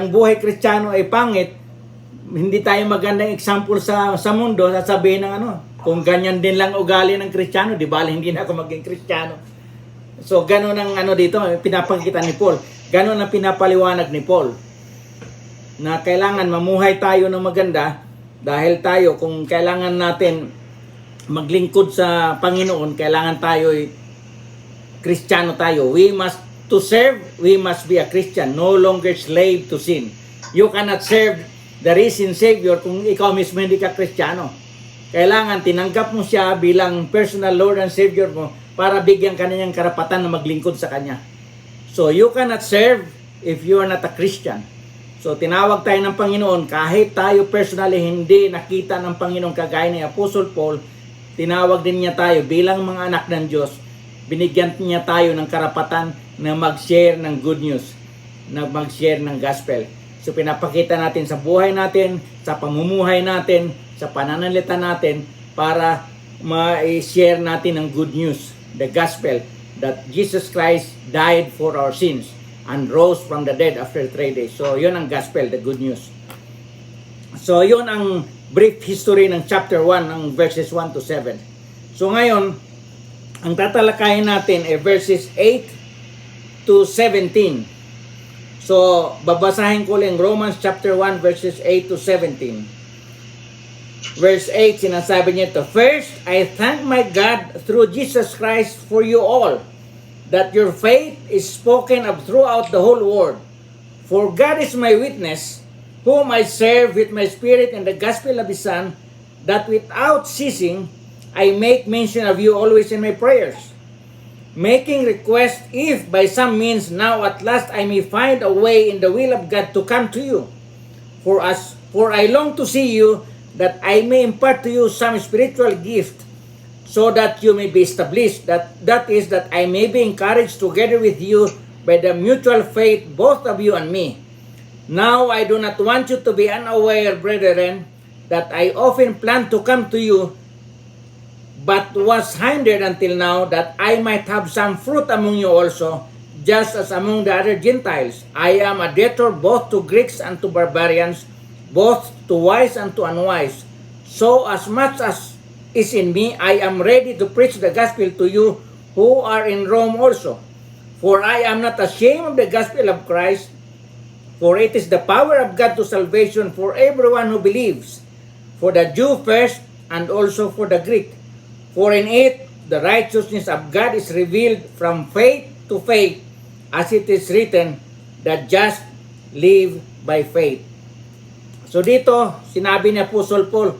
ang buhay Kristiyano ay pangit, hindi tayo magandang example sa mundo, sasabihin ng kung ganyan din lang ugali ng Kristiyano, di bali hindi na ako maging Kristiyano. So ganun ang dito, pinapakita ni Paul. Ganun ang pinapaliwanag ni Paul. Na kailangan mamuhay tayo ng maganda dahil tayo, kung kailangan natin maglingkod sa Panginoon, kailangan tayo Kristiyano tayo. To serve, we must be a Christian, no longer slave to sin. You cannot serve the risen Savior kung ikaw mismo hindi ka Kristiyano. Kailangan tinanggap mo siya bilang personal Lord and Savior mo para bigyan ka niyang karapatan na maglingkod sa Kanya. So you cannot serve if you are not a Christian. So tinawag tayo ng Panginoon, kahit tayo personally hindi nakita ng Panginoon kagaya ni Apostle Paul, tinawag din niya tayo bilang mga anak ng Diyos. Binigyan niya tayo ng karapatan na mag-share ng good news, na mag-share ng gospel. So pinapakita natin sa buhay natin, sa pamumuhay natin, sa pananalita natin, para ma-share natin ang good news, the gospel, that Jesus Christ died for our sins and rose from the dead after 3 days. So yun ang gospel, the good news. So yun ang brief history ng chapter 1, ng verses 1 to 7. So ngayon, ang tatalakayin natin ay verses 8 to 17. So, babasahin ko lang Romans chapter 1 verses 8 to 17. Verse 8, sinasabi niya ito, "First, I thank my God through Jesus Christ for you all, that your faith is spoken of throughout the whole world. For God is my witness, whom I serve with my spirit in the gospel of His Son, that without ceasing I make mention of you always in my prayers, making request if by some means now at last I may find a way in the will of God to come to you. For I long to see you, that I may impart to you some spiritual gift, so that you may be established, that is, that I may be encouraged together with you by the mutual faith, both of you and me. Now I do not want you to be unaware, brethren, that I often planned to come to you, but was hindered until now, that I might have some fruit among you also, just as among the other Gentiles. I am a debtor both to Greeks and to barbarians, both to wise and to unwise. So as much as is in me, I am ready to preach the gospel to you who are in Rome also. For I am not ashamed of the gospel of Christ, for it is the power of God to salvation for everyone who believes, for the Jew first, and also for the Greek. For in it, the righteousness of God is revealed from faith to faith, as it is written, the just live by faith." So dito, sinabi ni Apostle Paul,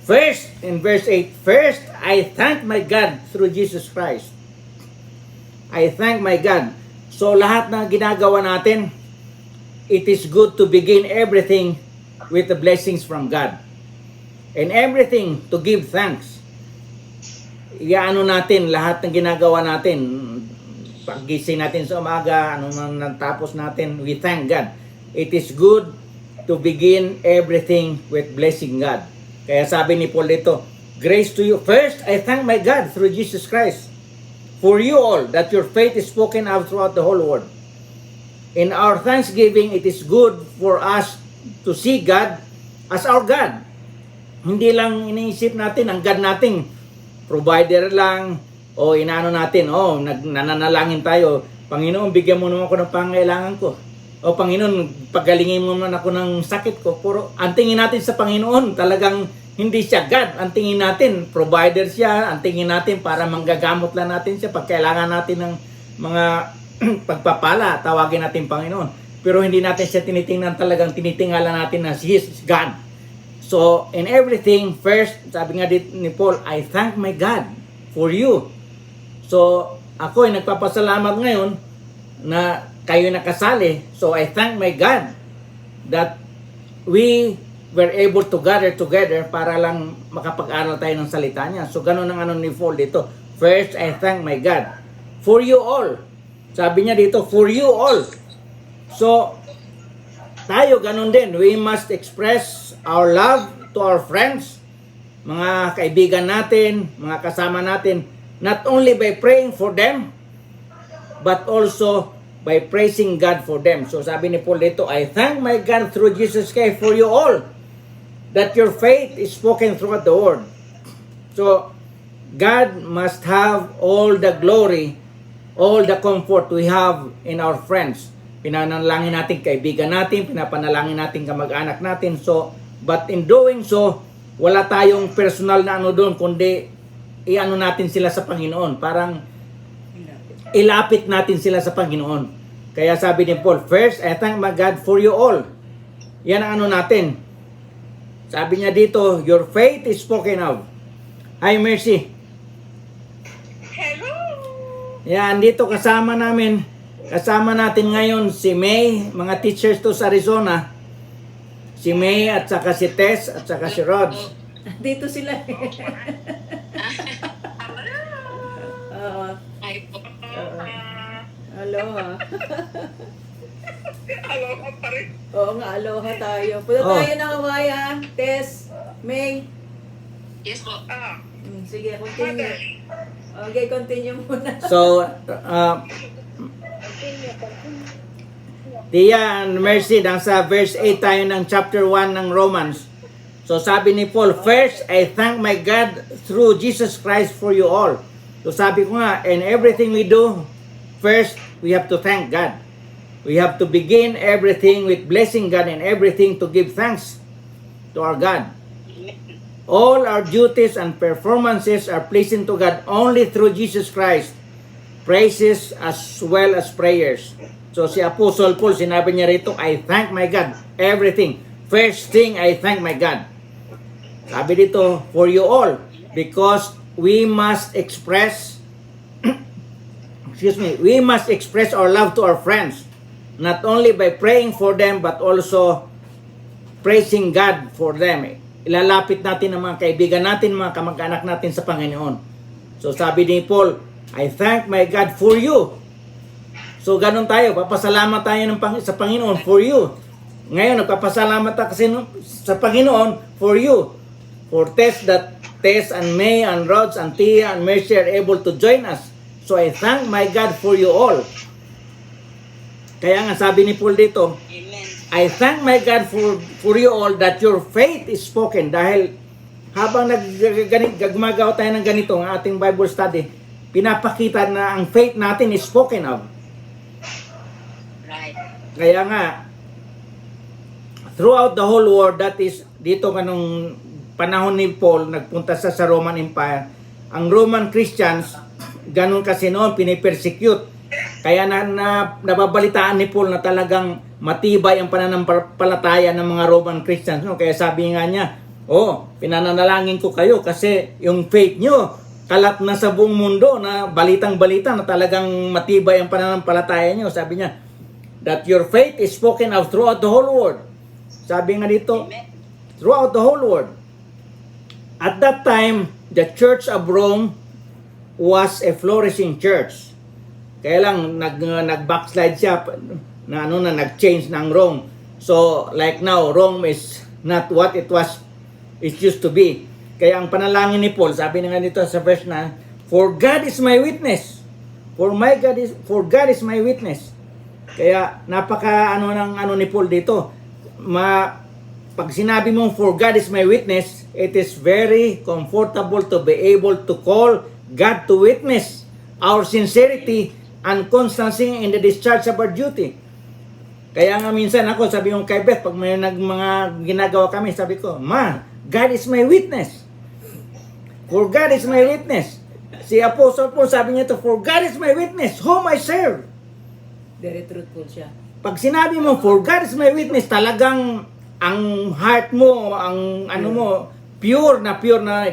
first, in verse 8, "First, I thank my God through Jesus Christ." I thank my God. So lahat ng ginagawa natin, it is good to begin everything with the blessings from God. And everything to give thanks. Iaano natin lahat ng ginagawa natin, paggising natin sa umaga, ano man natapos natin, we thank God. It is good to begin everything with blessing God. Kaya sabi ni Paul dito, "Grace to you. First, I thank my God through Jesus Christ for you all, that your faith is spoken of throughout the whole world. In our thanksgiving, it is good for us to see God as our God." Hindi lang iniisip natin ang God nating provider lang, o inaano natin, nananalangin tayo, "Panginoon, bigyan mo naman ako ng pangailangan ko." O "Panginoon, pagalingin mo naman ako ng sakit ko." Puro, ang tingin natin sa Panginoon, talagang hindi siya God. Ang tingin natin, provider siya. Ang tingin natin, para manggagamot lang natin siya. Pag kailangan natin ng mga pagpapala, tawagin natin Panginoon. Pero hindi natin siya tinitingnan, talagang tinitingala natin na He is God. So, in everything, first, sabi nga dito ni Paul, I thank my God for you. So, ako ay nagpapasalamat ngayon na kayo nakasali. So, I thank my God that we were able to gather together para lang makapag-aral tayo ng salita niya. So, ganun ang ni Paul dito. First, I thank my God for you all. Sabi niya dito, for you all. So, tayo ganun din. We must express our love to our friends, mga kaibigan natin, mga kasama natin, not only by praying for them, but also by praising God for them. So sabi ni Paul dito, I thank my God through Jesus Christ for you all, that your faith is spoken throughout the world. So, God must have all the glory, all the comfort we have in our friends. Pinanalangin natin kaibigan natin, pinapanalangin natin kamag-anak natin. So, but in doing so, wala tayong personal na ano doon, kundi iano natin sila sa Panginoon. Parang ilapit natin sila sa Panginoon. Kaya sabi ni Paul, first, I thank my God for you all. Yan ang ano natin. Sabi niya dito, your faith is spoken of. Hi, Mercy. Hello! Yan, dito kasama natin ngayon si May, mga teachers to sa Arizona. Si May at saka si Tess at saka si Rods. Dito sila. Ay po. Aloha. Aloha pa rin. Oo nga, aloha tayo. Punta Oh. tayo ng Hawaii, Tess, May. Yes po. Sige, continue. Okay, continue muna. So, Tia and Mercy, nasa verse 8 tayo ng chapter 1 ng Romans. So sabi ni Paul, first, I thank my God through Jesus Christ for you all. So sabi ko nga, in everything we do, first, we have to thank God. We have to begin everything with blessing God and everything to give thanks to our God. All our duties and performances are pleasing to God only through Jesus Christ. Praises as well as prayers. So si Apostle Paul, sinabi niya rito, I thank my God. Everything. First thing, I thank my God. Sabi dito, for you all. Because we must express, we must express our love to our friends. Not only by praying for them, but also praising God for them. Ilalapit natin ang mga kaibigan natin, mga kamag-anak natin sa Panginoon. So sabi ni Paul, I thank my God for you. So ganun tayo, papasalamat tayo sa Panginoon for you. Ngayon, nagpapasalamat tayo kasi sa Panginoon for you. For Tess and May and Rods and Tia and Mercy are able to join us. So I thank my God for you all. Kaya nga sabi ni Paul dito, Amen. I thank my God for you all that your faith is spoken. Dahil habang gumagawa tayo ng ganito, ang ating Bible study, pinapakita na ang faith natin is spoken of. Right. Kaya nga, throughout the whole world, that is, dito kanong panahon ni Paul, nagpunta sa Roman Empire, ang Roman Christians, ganun kasi noon, pinipersecute. Kaya nababalitaan ni Paul na talagang matibay ang pananampalataya ng mga Roman Christians. No? Kaya sabi nga niya, pinananalangin ko kayo kasi yung faith nyo, kalat na sa buong mundo na balitang-balita na talagang matibay ang pananampalataya nyo. Sabi niya, that your faith is spoken of throughout the whole world. Sabi nga dito, throughout the whole world. At that time, the Church of Rome was a flourishing church. Kaya lang, nag-backslide siya, nag-change ng Rome. So, like now, Rome is not what it used to be. Kaya ang panalangin ni Paul, sabi na nga dito sa verse na, for God is my witness. For God is my witness. Kaya napaka ni Paul dito. Pag sinabi mong for God is my witness, it is very comfortable to be able to call God to witness our sincerity and constancy in the discharge of our duty. Kaya nga minsan ako, sabi yung kay Beth, pag may mga ginagawa kami, sabi ko, Ma, God is my witness. For God is my witness. Si Apostle Paul, sabi niya to, for God is my witness, whom I serve. Very truthful siya. Pag sinabi mo, for God is my witness, talagang ang heart mo, ang pure na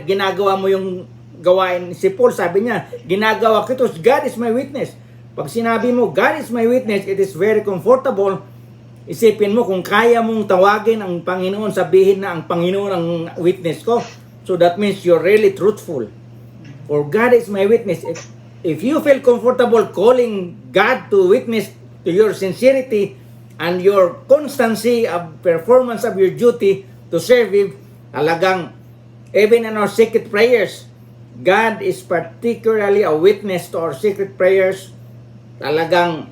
ginagawa mo yung gawain. Si Paul, sabi niya, ginagawa ko ito, God is my witness. Pag sinabi mo, God is my witness, it is very comfortable. Isipin mo kung kaya mong tawagin ang Panginoon, sabihin na ang Panginoon ang witness ko. So that means you're really truthful. For God is my witness. If you feel comfortable calling God to witness to your sincerity and your constancy of performance of your duty to serve Him, talagang even in our secret prayers, God is particularly a witness to our secret prayers. Talagang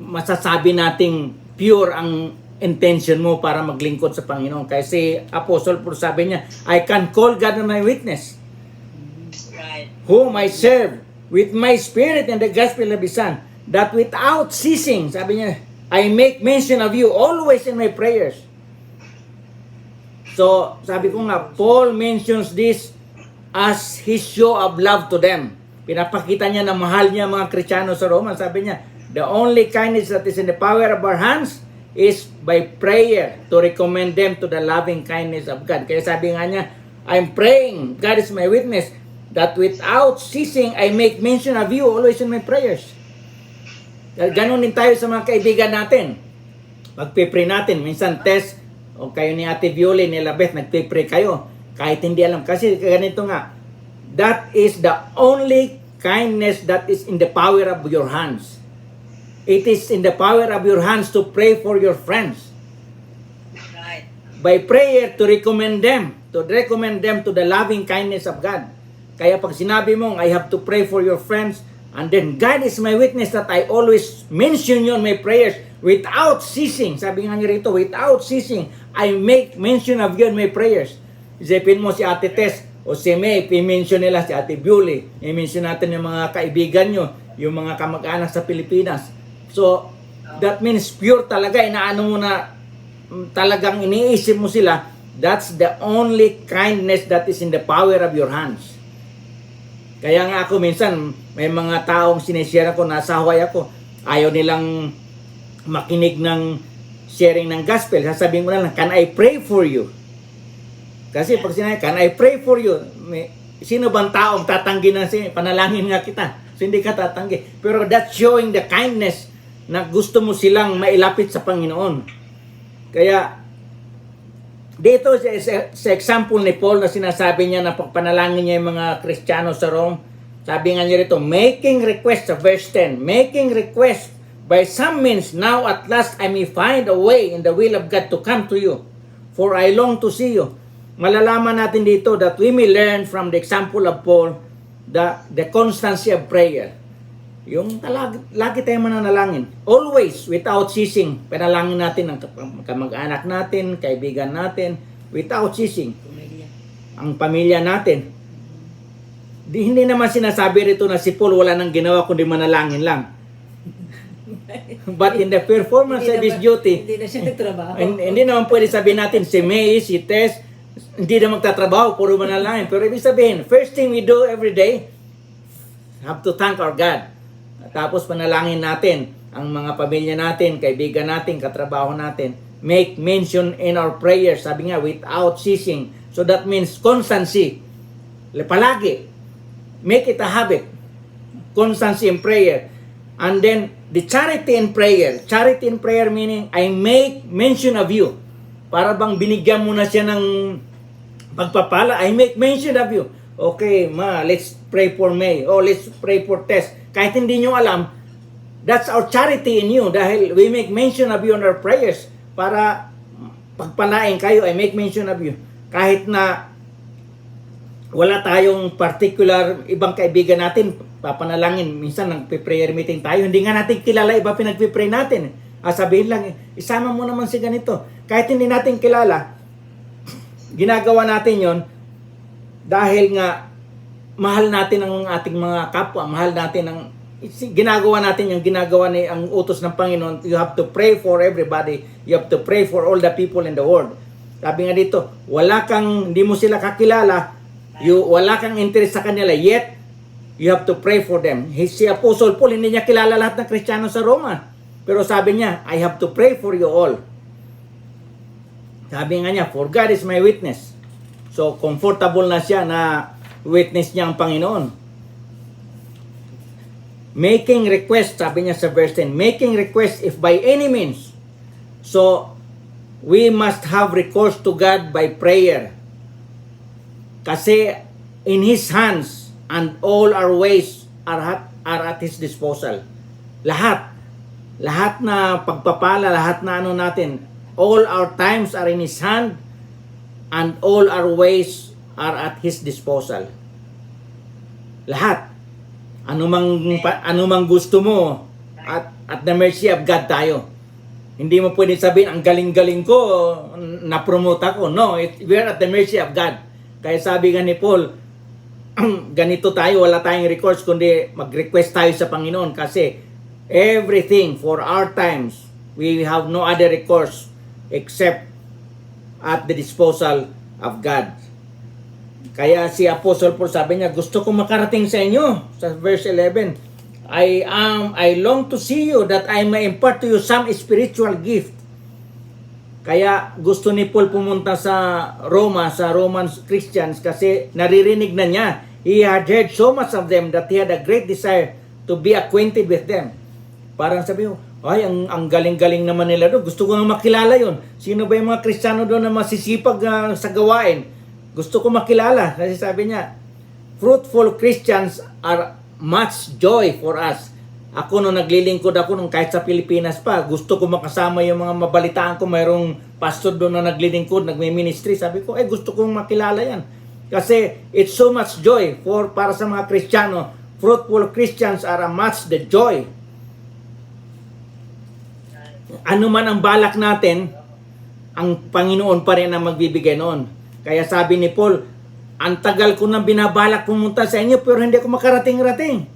masasabi nating pure ang intention mo para maglingkod sa Panginoon. Kasi Apostle Paul sabi niya, I can call God my witness, Right. whom I serve with my spirit and the gospel of His Son, that without ceasing, sabi niya, I make mention of you always in my prayers. So, sabi ko nga, Paul mentions this as his show of love to them. Pinapakita niya na mahal niya mga Kristiyano sa Roma. Sabi niya, the only kindness that is in the power of our hands is by prayer to recommend them to the loving kindness of God. Kaya sabi nga niya, I'm praying, God is my witness, that without ceasing, I make mention of you always in my prayers. Ganon din tayo sa mga kaibigan natin. Magpipray natin. Minsan, Tess, o kayo ni Ate Violi, ni Labeth, nagpipray kayo. Kahit hindi alam. Kasi ganito nga, that is the only kindness that is in the power of your hands. It is in the power of your hands to pray for your friends. Right. By prayer, to recommend them to the loving kindness of God. Kaya pag sinabi mong, I have to pray for your friends, and then God is my witness that I always mention you in my prayers without ceasing. Sabi nga niya rito, without ceasing, I make mention of you in my prayers. Isipin mo si Ate Tess o si May, i-mention nila si Ate Bewley, i-mention natin yung mga kaibigan nyo, yung mga kamag-anak sa Pilipinas. So, that means pure talaga, inaano mo na talagang iniisip mo sila. That's the only kindness that is in the power of your hands. Kaya nga ako minsan, may mga taong sinishare ko, nasa Hawaii ako, ayaw nilang makinig ng sharing ng gospel. Sasabihin ko na lang, can I pray for you? Kasi pag sinabi, can I pray for you? Sino bang taong tatanggi na panalangin nga kita? So hindi ka tatanggi. Pero that's showing the kindness na gusto mo silang mailapit sa Panginoon. Kaya, dito sa example ni Paul na sinasabi niya na pagpanalangin niya yung mga Kristiyano sa Rome, sabi nga niya rito, making request, sa verse 10, making request by some means, now at last I may find a way in the will of God to come to you, for I long to see you. Malalaman natin dito that we may learn from the example of Paul the constancy of prayer. Yung lagi tayong mananalangin. Always, without ceasing. Panalangin natin ang kamag-anak natin, kaibigan natin, without ceasing. Ang pamilya natin. Hindi naman sinasabi rito na si Paul wala nang ginawa kundi manalangin lang. But in the performance of his duty, Hindi na siya nagtrabaho. hindi naman pwede sabihin natin si May, si Tess, hindi na magtatrabaho, puro manalangin. Pero ibig sabihin, first thing we do every day, have to thank our God. Tapos panalangin natin ang mga pamilya natin, kaibigan natin, katrabaho natin. Make mention in our prayers, sabi nga, without ceasing. So that means constancy. Palagi. Make it a habit. Constancy in prayer. And then, the charity in prayer. Charity in prayer meaning, I make mention of you. Para bang binigyan mo na siya ng pagpapala, I make mention of you. Okay, ma, let's pray for May. Oh, let's pray for Tess. Kahit hindi nyo alam, that's our charity in you. Dahil we make mention of you in our prayers. Para pagpalain kayo, I make mention of you. Kahit na wala tayong particular ibang kaibigan natin, papanalangin. Minsan nagpe-prayer meeting tayo, hindi nga natin kilala iba pinagpe-pray natin. Sabihin lang, isama mo naman si ganito. Kahit hindi natin kilala, ginagawa natin yon dahil nga mahal natin ang ating mga kapwa, mahal natin ang ginagawa natin yung ginagawa ni ang utos ng Panginoon. You have to pray for everybody. You have to pray for all the people in the world. Sabi nga dito, hindi mo sila kakilala, wala kang interest sa kanila, yet you have to pray for them. Si Apostle Paul, hindi niya kilala lahat ng Kristiyano sa Roma. Pero sabi niya, I have to pray for you all. Sabi nga niya, for God is my witness. So, comfortable na siya na witness niya ang Panginoon. Making request, sabi niya sa verse 10, making request if by any means. So, we must have recourse to God by prayer. Kasi in His hands and all our ways are at His disposal. Lahat na pagpapala, lahat na natin, all our times are in His hand and all our ways are at His disposal. Lahat. Anumang gusto mo, at the mercy of God tayo. Hindi mo pwede sabihin, ang galing-galing ko, na-promote ako. No, we are at the mercy of God. Kaya sabi nga ni Paul, ganito tayo, wala tayong recourse, kundi mag-request tayo sa Panginoon kasi everything for our times, we have no other recourse except at the disposal of God. Kaya si Apostle Paul sabi niya, gusto ko makarating sa inyo, sa verse 11, I long to see you that I may impart to you some spiritual gift. Kaya gusto ni Paul pumunta sa Roma, sa Roman Christians kasi naririnig na niya. He had heard so much of them that he had a great desire to be acquainted with them. Parang sabi ko, ay, ang galing-galing naman nila doon. Gusto ko nga makilala yon. Sino ba yung mga Kristiyano doon na masisipag sa gawain? Gusto ko makilala. Kasi sabi niya, fruitful Christians are much joy for us. Ako nung naglilingkod ako nung kahit sa Pilipinas pa, gusto ko makasama yung mga mabalitaan ko, mayroong pastor doon na naglilingkod, nagme-ministry. Sabi ko, gusto kong makilala yan. Kasi it's so much joy para sa mga Kristiyano. Fruitful Christians are a much the joy. Ano man ang balak natin, ang Panginoon pa rin ang magbibigay noon. Kaya sabi ni Paul, ang tagal ko nang binabalak pumunta sa inyo pero hindi ako makarating-rating.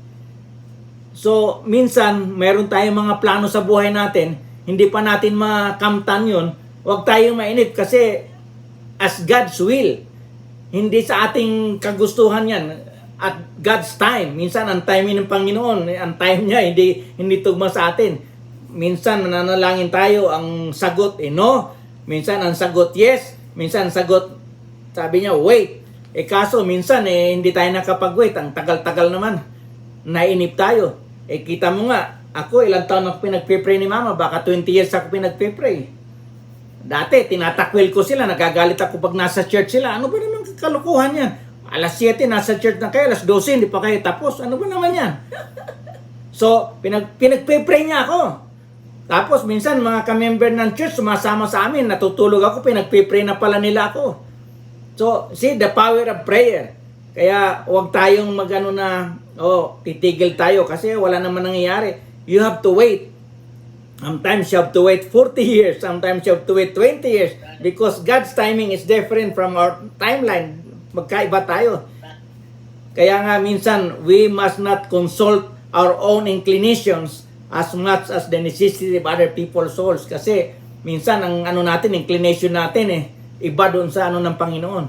So, minsan, meron tayong mga plano sa buhay natin, hindi pa natin makamtan yun, huwag tayong mainip kasi as God's will, hindi sa ating kagustuhan yan. At God's time, minsan ang timing ng Panginoon, ang time niya, hindi tugma sa atin. Minsan, nananalangin tayo, ang sagot, no. Minsan, ang sagot, yes. Minsan, ang sagot, sabi niya, wait. Kaso minsan hindi tayo nakapag-wait. Ang tagal-tagal naman. Nainip tayo. Kita mo nga, ako ilang taon ako pinagpipray ni Mama. Baka 20 years ako pinagpipray. Dati, tinatakwil ko sila. Nagagalit ako pag nasa church sila. Ano ba naman kalukuhan yan? Alas 7, nasa church na kayo. Alas 12, hindi pa kayo tapos. Ano ba naman yan? So, pinagpipray niya ako. Tapos, minsan, mga ka-member ng church, sumasama sa amin. Natutulog ako, pinagpipray na pala nila ako. So, see, the power of prayer. Kaya, huwag tayong magano na, titigil tayo kasi wala naman nangyayari. You have to wait. Sometimes you have to wait 40 years. Sometimes you have to wait 20 years. Because God's timing is different from our timeline. Magkaiba tayo. Kaya nga, minsan, we must not consult our own inclinations as much as the necessity of other people's souls. Kasi, minsan, ang inclination natin iba doon sa ng Panginoon.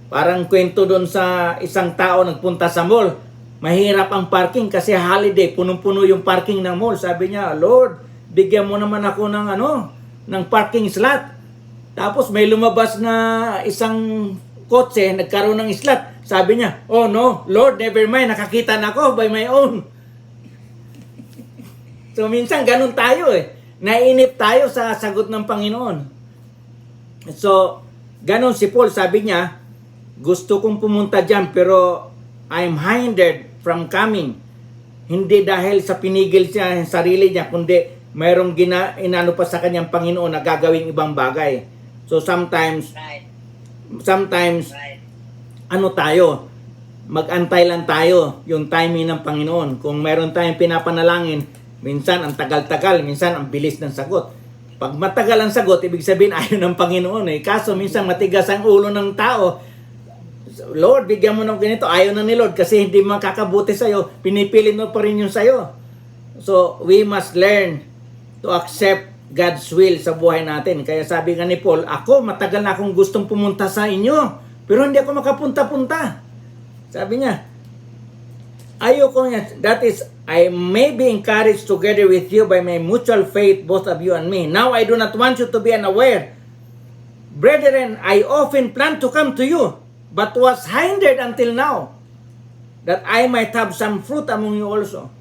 Parang kwento doon sa isang tao nagpunta sa mall. Mahirap ang parking kasi holiday, punong-puno yung parking ng mall. Sabi niya, Lord, bigyan mo naman ako ng parking slot. Tapos may lumabas na isang kotse, nagkaroon ng slot. Sabi niya, oh no, Lord, never mind, nakakita na ako by my own. So minsan ganun tayo Nainip tayo sa sagot ng Panginoon. So, ganon si Paul, sabi niya, gusto kong pumunta dyan pero I'm hindered from coming. Hindi dahil sa pinigil siya ang sarili niya, kundi mayroong inano pa sa kanyang Panginoon na gagawing ibang bagay. So sometimes, tayo, mag-antay lang tayo yung timing ng Panginoon. Kung mayroon tayong pinapanalangin, minsan ang tagal-tagal, minsan ang bilis ng sagot. Pag matagal ang sagot, ibig sabihin ayaw ng Panginoon Kaso minsan matigas ang ulo ng tao. Lord, bigyan mo ng ganito. Ayaw na ni Lord kasi hindi makakabuti sa'yo. Pinipilit mo pa rin yung sa'yo. So, we must learn to accept God's will sa buhay natin. Kaya sabi nga ni Paul, ako matagal na akong gustong pumunta sa inyo. Pero hindi ako makapunta-punta. Sabi niya, ayoko niya. That is, I may be encouraged together with you by my mutual faith, both of you and me. Now I do not want you to be unaware. Brethren, I often plan to come to you, but was hindered until now, that I might have some fruit among you also.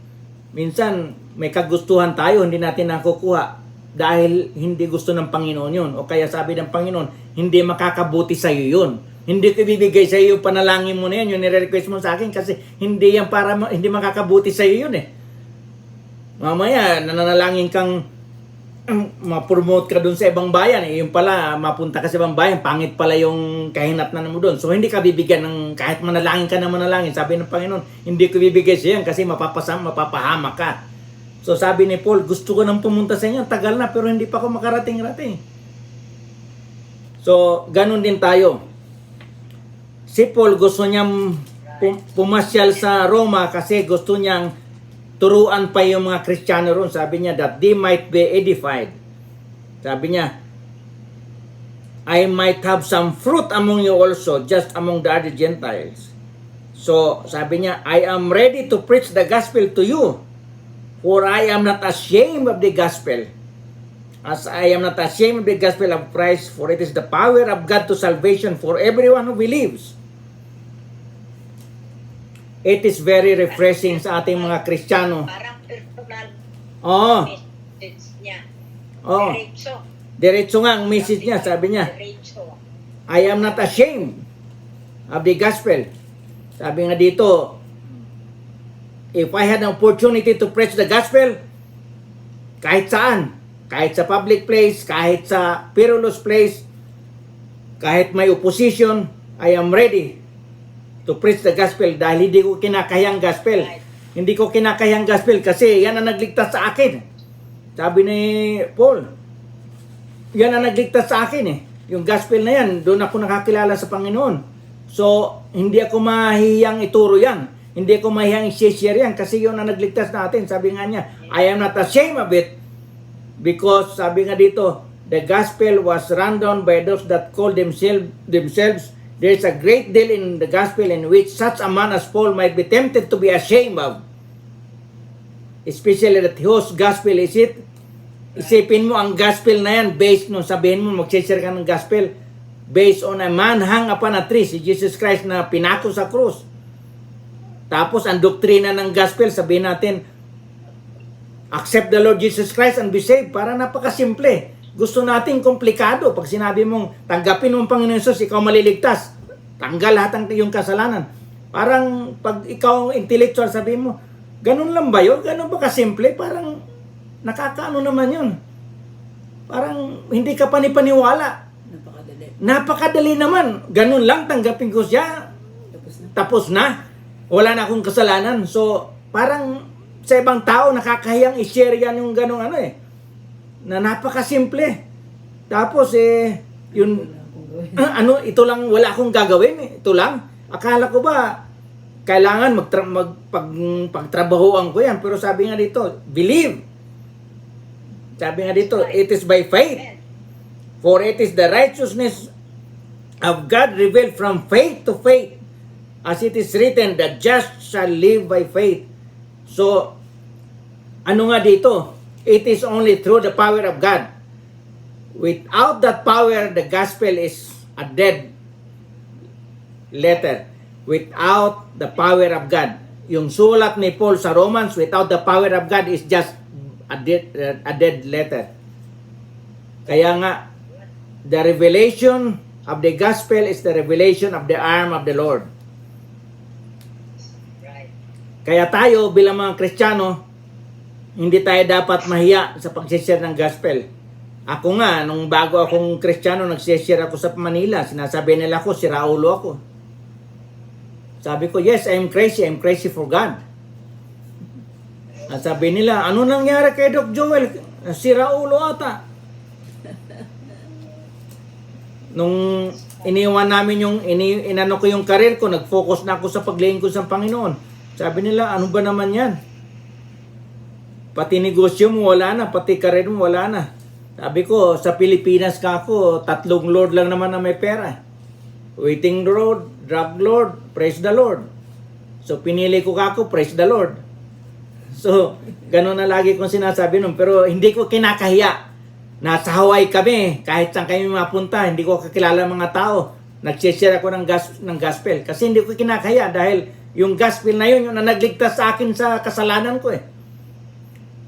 Minsan, may kagustuhan tayo, hindi natin nakukuha dahil hindi gusto ng Panginoon yun. O kaya sabi ng Panginoon, hindi makakabuti sa iyo yun. Hindi ko ibibigay sa iyo yung panalangin mo na yan, yung nire-request mo sa akin kasi hindi yan hindi makakabuti sa iyo yun Mamaya, nananalangin kang ma-promote ka dun sa ibang bayan. Yung pala, mapunta ka sa ibang bayan, pangit pala yung kahinatnan mo dun. So, hindi ka bibigyan ng kahit manalangin ka na manalangin. Sabi ng Panginoon, hindi ko bibigay sa yan kasi mapapahamak ka. So sabi ni Paul, gusto ko nang pumunta sa inyo, tagal na pero hindi pa ako makarating-rating. So, ganun din tayo. Si Paul gusto niyang pumasyal sa Roma kasi gusto niyang turuan pa yung mga Kristiyano ron. Sabi niya, that they might be edified. Sabi niya, I might have some fruit among you also, just among the other Gentiles. So, sabi niya, I am ready to preach the gospel to you. For I am not ashamed of the gospel. As I am not ashamed of the gospel of Christ, for it is the power of God to salvation for everyone who believes. It is very refreshing sa ating mga Kristiyano. Parang personal Oo. message niya. Oo. Diretso. Diretso nga ang message niya, sabi niya, Diretso. I am not ashamed of the gospel. Sabi nga dito, if I had an opportunity to preach the gospel, kahit saan, kahit sa public place, kahit sa perilous place, kahit may opposition, I am ready to preach the gospel dahil hindi ko kinakayang gospel. Hindi ko kinakayang gospel kasi yan ang nagligtas sa akin. Sabi ni Paul, yan ang nagligtas sa akin eh. Yung gospel na yan, doon ako nakakilala sa Panginoon. So, hindi ako mahihiyang ituro yan. Hindi ko mahihiyang i-share yan kasi yun ang nagligtas natin. Sabi nga niya, I am not ashamed of it because sabi nga dito, the gospel was run down by those that call themselves. There is a great deal in the gospel in which such a man as Paul might be tempted to be ashamed of. Especially that whose gospel is it? Isipin mo ang gospel na yan based nung sabihin mo mag-share ka ng gospel based on a man hung upon a tree, si Jesus Christ na pinako sa krus. Tapos ang doktrina ng gospel, sabihin natin, accept the Lord Jesus Christ and be saved. Para napakasimple. Gusto natin komplikado. Pag sinabi mong tanggapin mo ang Panginoon Jesus, ikaw maliligtas. Tanggal lahat ng iyong kasalanan. Parang pag ikaw intellectual, sabihin mo, ganun lang ba yun? Ganun ba kasimple? Parang nakakaano naman yun. Parang hindi ka panipaniwala. Napakadali. Napakadali naman. Ganun lang, tanggapin ko siya. Tapos na. Tapos na. Wala na akong kasalanan. So, parang sa ibang tao, nakakahiyang i-share yan yung ganong ano eh. Na napakasimple. Tapos yun, ito lang, wala akong gagawin eh. Ito lang. Akala ko ba, kailangan pagtrabahoan ko yan. Pero sabi nga dito, believe. Sabi nga dito, it is by faith. For it is the righteousness of God revealed from faith to faith. As it is written, the just shall live by faith. So, ano nga dito? It is only through the power of God. Without that power, the gospel is a dead letter. Without the power of God. Yung sulat ni Paul sa Romans, without the power of God is just a dead letter. Kaya nga, the revelation of the gospel is the revelation of the arm of the Lord. Kaya tayo bilang mga Kristiyano, hindi tayo dapat mahiya sa pag-share ng gospel. Ako nga, nung bago akong Kristiyano, nag-share ako sa Manila. Sinasabi nila ako, si Raulo ako. Sabi ko, yes, I'm crazy for God. At sabi nila, ano nangyari kay Doc Joel? Si Raulo ata. Nung iniwan namin yung, inano ko yung karir ko, nag-focus na ako sa paglingkod sa Panginoon. Sabi nila, ano ba naman yan? Pati negosyo mo wala na, pati karir mo wala na. Sabi ko, sa Pilipinas ka ako, 3 Lord lang naman na may pera. Waiting Lord, drug Lord, praise the Lord. So pinili ko kako, praise the Lord. So, gano'n na lagi kong sinasabi nun. Pero hindi ko kinakahiya. Nasa Hawaii kami, kahit saan kami mapunta, hindi ko kakilala mga tao. Nag-share ako ng gospel. Kasi hindi ko kinakahiya dahil yung gospel na yun, yung nagligtas sa akin sa kasalanan ko eh.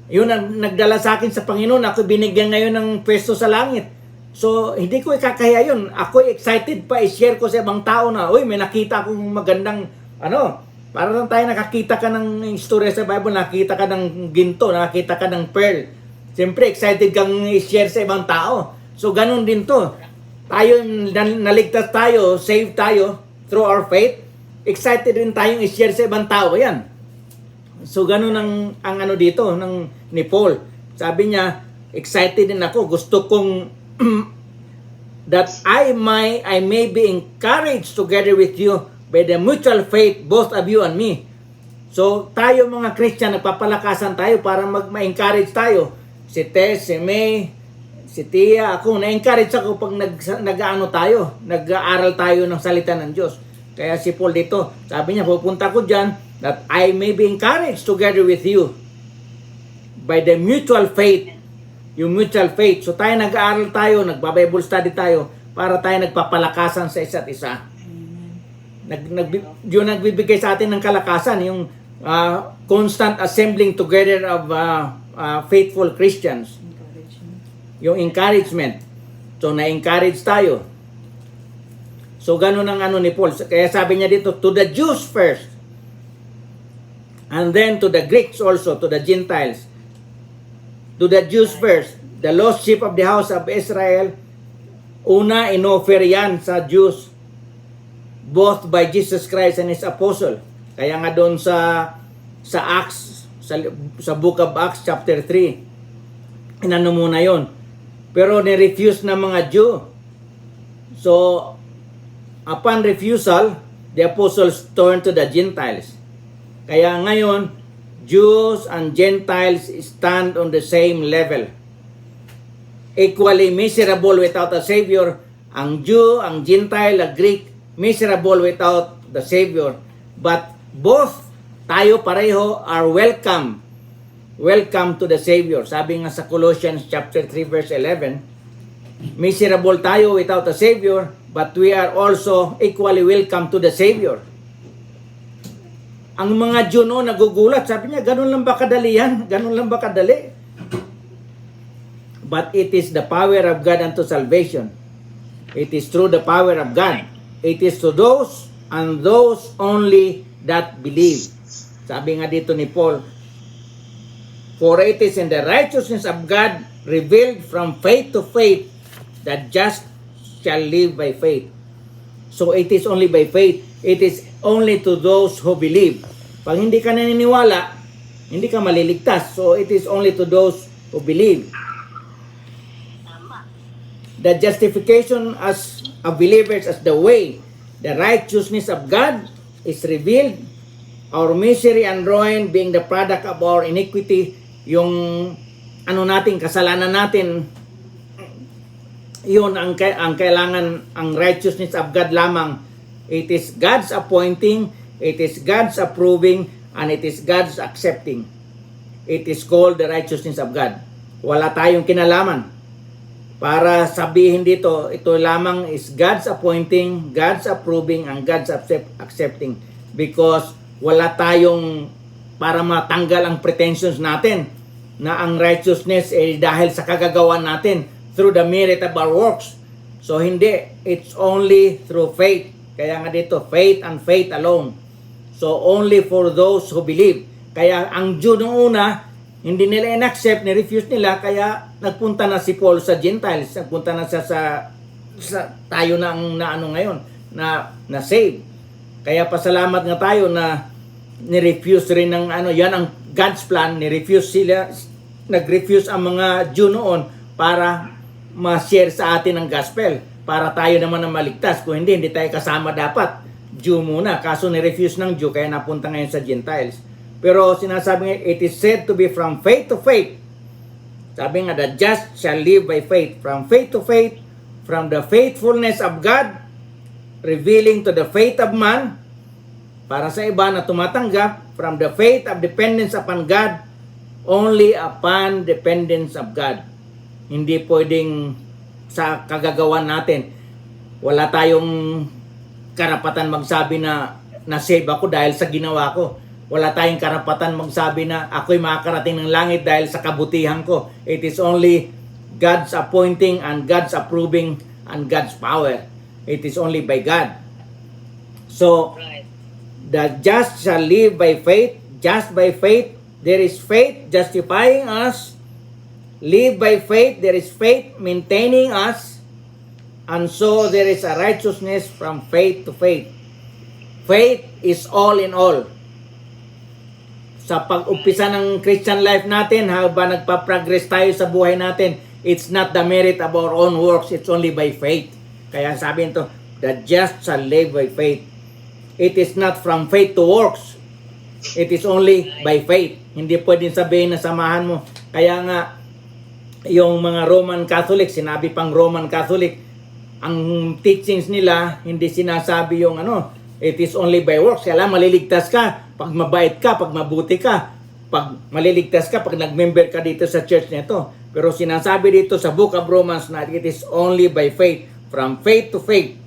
Yun ang nagdala sa akin sa Panginoon. Ako binigyan ngayon ng pwesto sa langit. So, hindi ko ikakahiya yun. Ako excited pa i-share ko sa ibang tao na, uy, may nakita akong magandang, para lang tayo nakakita ka ng istorya sa Bible, nakita ka ng ginto, nakita ka ng pearl. Siyempre, excited kang i-share sa ibang tao. So, ganun din to. Tayo, naligtas tayo, saved tayo through our faith. Excited din tayong i-share sa ibang tao. Yan. So ganun ang ano dito ni Paul. Sabi niya, excited din ako. Gusto kong that I may be encouraged together with you by the mutual faith, both of you and me. So tayo mga Christian, nagpapalakasan tayo para ma-encourage tayo. Si Tess, si May, si Tia, ako, na-encourage ako pag nag-aaral tayo ng salita ng Diyos. Kaya si Paul dito, sabi niya, pupunta ko dyan, that I may be encouraged together with you by the mutual faith. Yung mutual faith. So tayo nag-aaral tayo, nagba-Bible study tayo, para tayo nagpapalakasan sa isa't isa. Yung nagbibigay sa atin ng kalakasan, yung constant assembling together of faithful Christians. Yung encouragement. So na-encourage tayo. So ganun ang ano ni Paul. Kaya sabi niya dito, to the Jews first, and then to the Greeks also, to the Gentiles. To the Jews first, the lost sheep of the house of Israel, una inoffer yan sa Jews, both by Jesus Christ and His apostle. Kaya nga doon sa Acts, sa book of Acts chapter 3, inano muna yon. Pero ni-refuse na mga Jew. So, upon refusal, the apostles turned to the Gentiles. Kaya ngayon, Jews and Gentiles stand on the same level. Equally miserable without a Savior. Ang Jew, ang Gentile, ang Greek, miserable without the Savior. But both, tayo pareho, are welcome. Welcome to the Savior. Sabi nga sa Colossians chapter 3 verse 11, miserable tayo without a Savior, but we are also equally welcome to the Savior. Ang mga Jew noon nagugulat. Sabi niya, ganun lang ba kadali yan? Ganun lang ba kadali? But it is the power of God unto salvation. It is through the power of God. It is to those and those only that believe. Sabi nga dito ni Paul, for it is in the righteousness of God revealed from faith to faith that just shall live by faith. So it is only by faith. It is only to those who believe. Pag hindi ka naniniwala, hindi ka maliligtas. So it is only to those who believe. The justification as a believers as the way, the righteousness of God is revealed. Our misery and ruin being the product of our iniquity, yung ano natin, kasalanan natin, yun ang kailangan, ang righteousness of God lamang. It is God's appointing, it is God's approving, and it is God's accepting. It is called the righteousness of God. Wala tayong kinalaman. Para sabihin dito, ito lamang is God's appointing, God's approving, and God's accepting. Because wala tayong para matanggal ang pretensions natin na ang righteousness ay dahil sa kagagawan natin through the merit of our works. So hindi, it's only through faith. Kaya nga dito, faith and faith alone. So only for those who believe. Kaya ang Jew noong una, hindi nila in-accept, ni-refuse nila, kaya nagpunta na si Paul sa Gentiles, nagpunta na siya sa tayo na ang naano ngayon, na save. Kaya pasalamat nga tayo na ni-refuse rin ng ano, yan ang God's plan, ni-refuse sila, nag-refuse ang mga Jew noon para ma-share sa atin ang gospel, para tayo naman ang maligtas. Kung hindi tayo kasama dapat. Jew muna. Kaso ni-refuse ng Jew, kaya napunta ngayon sa Gentiles. Pero sinasabi nga, it is said to be from faith to faith. Sabi nga, the just shall live by faith. From faith to faith, from the faithfulness of God, revealing to the faith of man, para sa iba na tumatanggap, from the faith of dependence upon God, only upon dependence of God. Hindi pwedeng sa kagagawan natin. Wala tayong karapatan magsabi na na-save ako dahil sa ginawa ko. Wala tayong karapatan magsabi na ako'y makakarating ng langit dahil sa kabutihan ko. It is only God's appointing and God's approving and God's power. It is only by God. So, the just shall live by faith. Just by faith. There is faith justifying us. Live by faith. There is faith maintaining us. And so, there is a righteousness from faith to faith. Faith is all in all. sa pag-umpisa ng Christian life natin, habang nagpa-progress tayo sa buhay natin, it's not the merit of our own works, it's only by faith. Kaya sabi nito, the just shall live by faith. It is not from faith to works. It is only by faith. Hindi pwedeng sabihin na samahan mo. Kaya nga, yung mga Roman Catholic, sinabi pang Roman Catholic, ang teachings nila, hindi sinasabi yung it is only by works. Kaya maliligtas ka pag mabait ka, pag mabuti ka. Pag maliligtas ka, pag nag-member ka dito sa church nito. Pero sinasabi dito sa Book of Romans na it is only by faith, from faith to faith.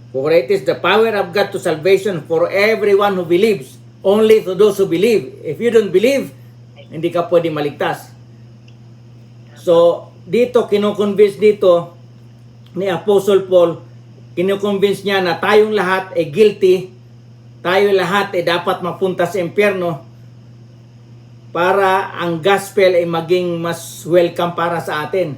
For it is the power of God to salvation for everyone who believes. Only to those who believe. If you don't believe, hindi ka pwede maligtas. So, dito, kinukonvince dito ni Apostle Paul, kinukonvince niya na tayong lahat ay guilty, tayo lahat ay dapat mapunta sa impyerno para ang gospel ay maging mas welcome para sa atin.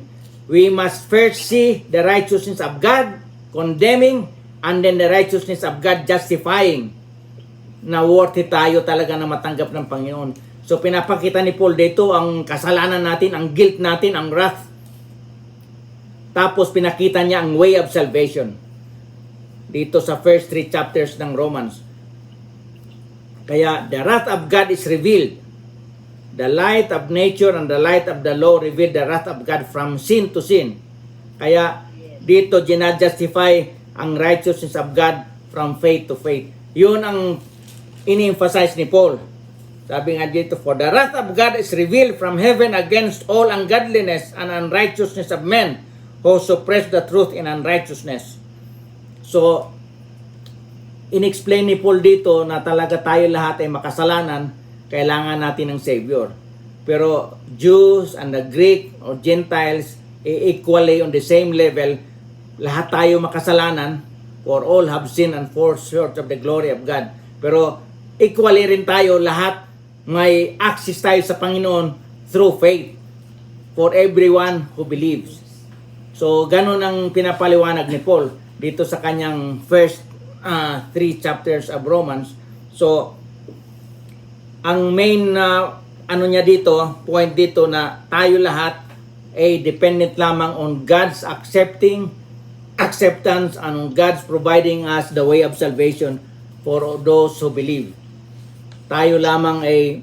We must first see the righteousness of God condemning, and then the righteousness of God justifying, na worthy tayo talaga na matanggap ng Panginoon. So pinapakita ni Paul dito ang kasalanan natin, ang guilt natin, ang wrath. Tapos pinakita niya ang way of salvation dito sa first 3 chapters ng Romans. Kaya the wrath of God is revealed. The light of nature and the light of the law reveal the wrath of God from sin to sin. Kaya dito ginajustify ang righteousness of God from faith to faith. Yun ang ini-emphasize ni Paul. Sabi nga dito, for the wrath of God is revealed from heaven against all ungodliness and unrighteousness of men who suppress the truth in unrighteousness. So, in-explain ni Paul dito na talaga tayo lahat ay makasalanan, kailangan natin ng Savior. Pero Jews and the Greek or Gentiles equally on the same level, lahat tayo makasalanan, for all have sinned and fall short of the glory of God. Pero equally rin tayo, lahat may access tayo sa Panginoon through faith for everyone who believes. So, ganun ang pinapaliwanag ni Paul dito sa kanyang first 3 chapters of Romans. So, ang main niya dito, point dito na tayo lahat ay dependent lamang on God's acceptance and on God's providing us the way of salvation for those who believe. Tayo lamang ay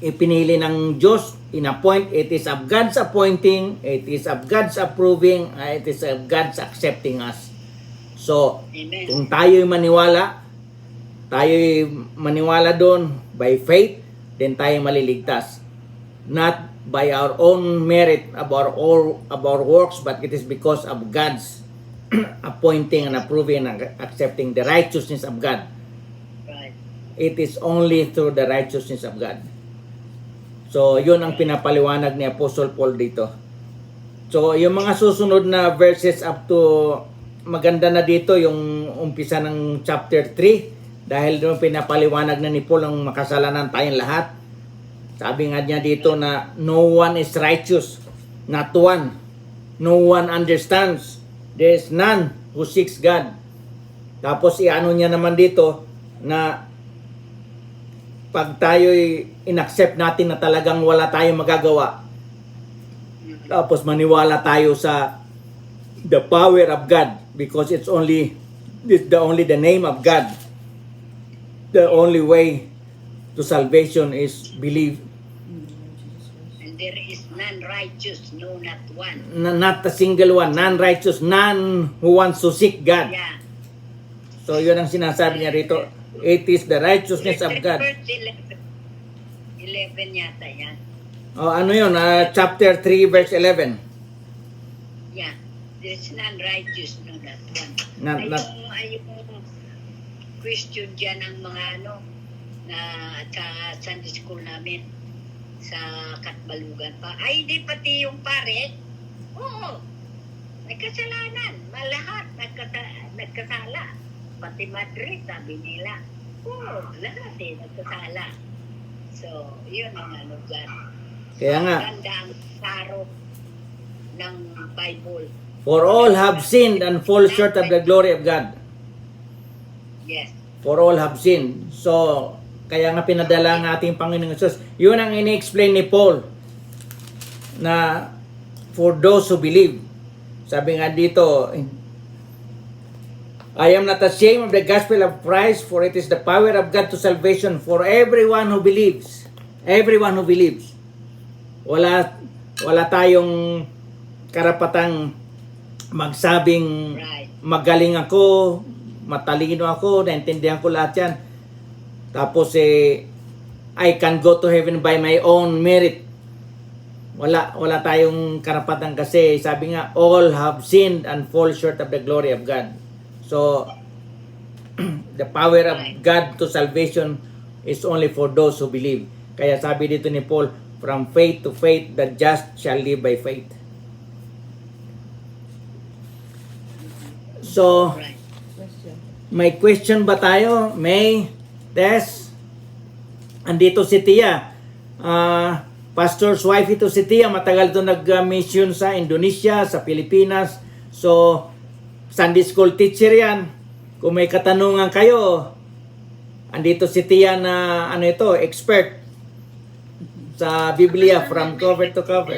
ipinili ng Diyos, in-appoint. It is of God's appointing, it is of God's approving, it is of God's accepting us. So, Amen. kung tayo'y maniwala doon by faith, then tayo maliligtas. Not by our own merit, of our works, but it is because of God's appointing and approving and accepting the righteousness of God. Right. It is only through the righteousness of God. So, yun ang pinapaliwanag ni Apostle Paul dito. So, yung mga susunod na verses up to, maganda na dito yung umpisa ng chapter 3, dahil doon pinapaliwanag na ni Paul ang makasalanan tayong lahat. Sabi nga niya dito na no one is righteous, not one. No one understands. There is none who seeks God. Tapos iano niya naman dito na pag tayo'y inaccept natin na talagang wala tayong magagawa, tapos maniwala tayo sa the power of God, because it's only the name of God. The only way to salvation is believe. And there is none righteous, no, not one. Not a single one, none righteous, none who wants to seek God. Yeah. So yun ang sinasabi niya rito. It is the righteousness of God. Verse 11 yata yan. Oh, ano yun? Chapter 3 verse 11. Yeah. There is none righteous, no, not one. Ay yung question dyan ng mga na sa Sunday school namin sa Katbalugan pa. Ay, di pati yung pare. Oo. Nagkasalanan. Malahat nagkasala. Pati Madrid, sabi nila. Oo, lahat nagkasala. So, yun ang dyan. Kaya nga, Maganda ang saro ng Bible. for all have sinned and fall short of the glory of God. Yes. For all have sinned. So, Kaya nga pinadala ang ating Panginoong Jesus. Yun ang ini-explain ni Paul na for those who believe. Sabi nga dito, I am not ashamed of the gospel of Christ, for it is the power of God to salvation for everyone who believes. Everyone who believes. Wala tayong karapatang magsabing Right. magaling ako, matalino ako, naintindihan ko lahat yan. Tapos I can go to heaven by my own merit. Wala tayong karapatan kasi sabi nga, all have sinned and fall short of the glory of God. So, the power of God to salvation is only for those who believe. Kaya sabi dito ni Paul, from faith to faith, the just shall live by faith. So, Right. Question. may question ba tayo? May? Tess? Andito si Tia. Pastor's wife ito si Tia. Matagal ito nag-mission sa Indonesia, sa Pilipinas. So, Sunday school teacher yan. Kung may katanungan kayo, andito si Tia na expert sa Biblia from cover to cover.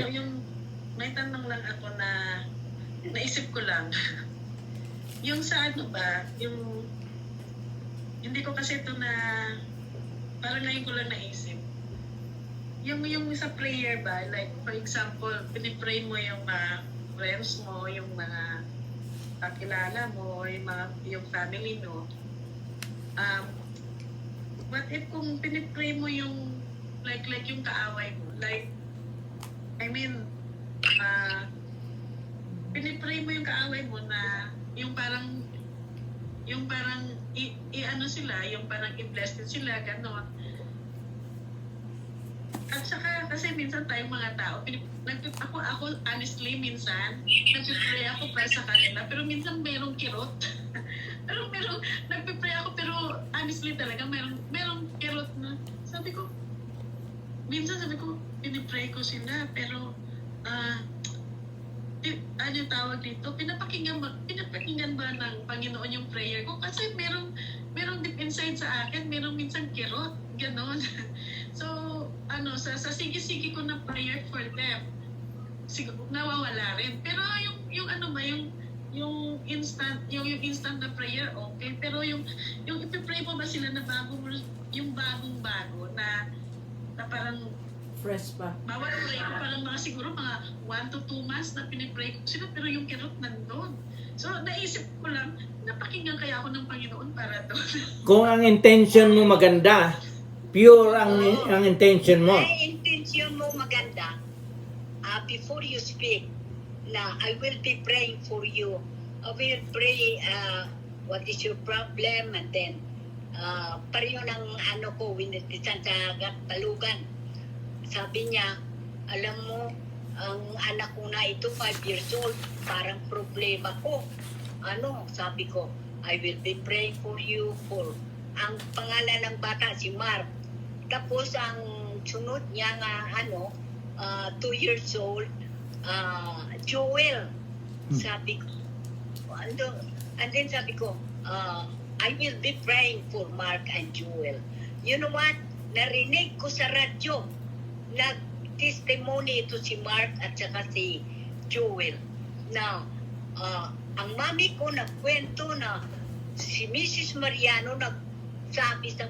May tanong lang ako na naisip ko lang. Yung sa ano ba, hindi ko kasi ito na, parang ngayon ko lang naisip. Yung sa prayer ba, like for example, pinipray mo yung mga friends mo, yung mga kakilala mo, yung family mo. What if kung pinipray mo yung like yung kaaway mo, like pinipray mo yung kaaway mo na yung parang i-ano sila, yung parang i-bless din sila, gano'n. At saka, kasi minsan tayong mga tao, ako honestly, minsan, nagpipray ako para sa kanila, pero minsan merong kirot. pero nagpipray ako, pero honestly talaga, merong kirot na, minsan sabi ko, pinipray ko sila, pero, ano yung tawag dito, pinapakinggan ba ng Panginoon yung prayer ko? Kasi merong deep inside sa akin, merong minsan kirot, gano'n. So, sa sige-sige ko na prayer for them, nawawala rin. Pero yung instant na prayer, okay. Pero yung ipipray mo ba sila na bagong-bago na parang Fresh pa. bawat pray ko parang siguro mga 1 to 2 months na pinipray ko sila, pero yung kirot nandun. So, naisip ko lang, napakinggan kaya ako ng Panginoon para doon. Kung ang intention mo maganda, pure ang intention mo. May intention mo maganda, before you speak, na I will be praying for you. I will pray what is your problem, and then pareho ng winitisan sa talugan. Sabi niya, alam mo, ang anak ko na ito, 5 years old, parang problema ko. Sabi ko, I will be praying for you for, ang pangalan ng bata, si Mark. Tapos ang sunod niya nga, 2 years old, Joel. Sabi ko, and then sabi ko, I will be praying for Mark and Joel. You know what? Narinig ko sa radyo, nag-testimony ito si Mark at saka si Joel na ang mami ko nagkwento na si Mrs. Mariano nagsabi sa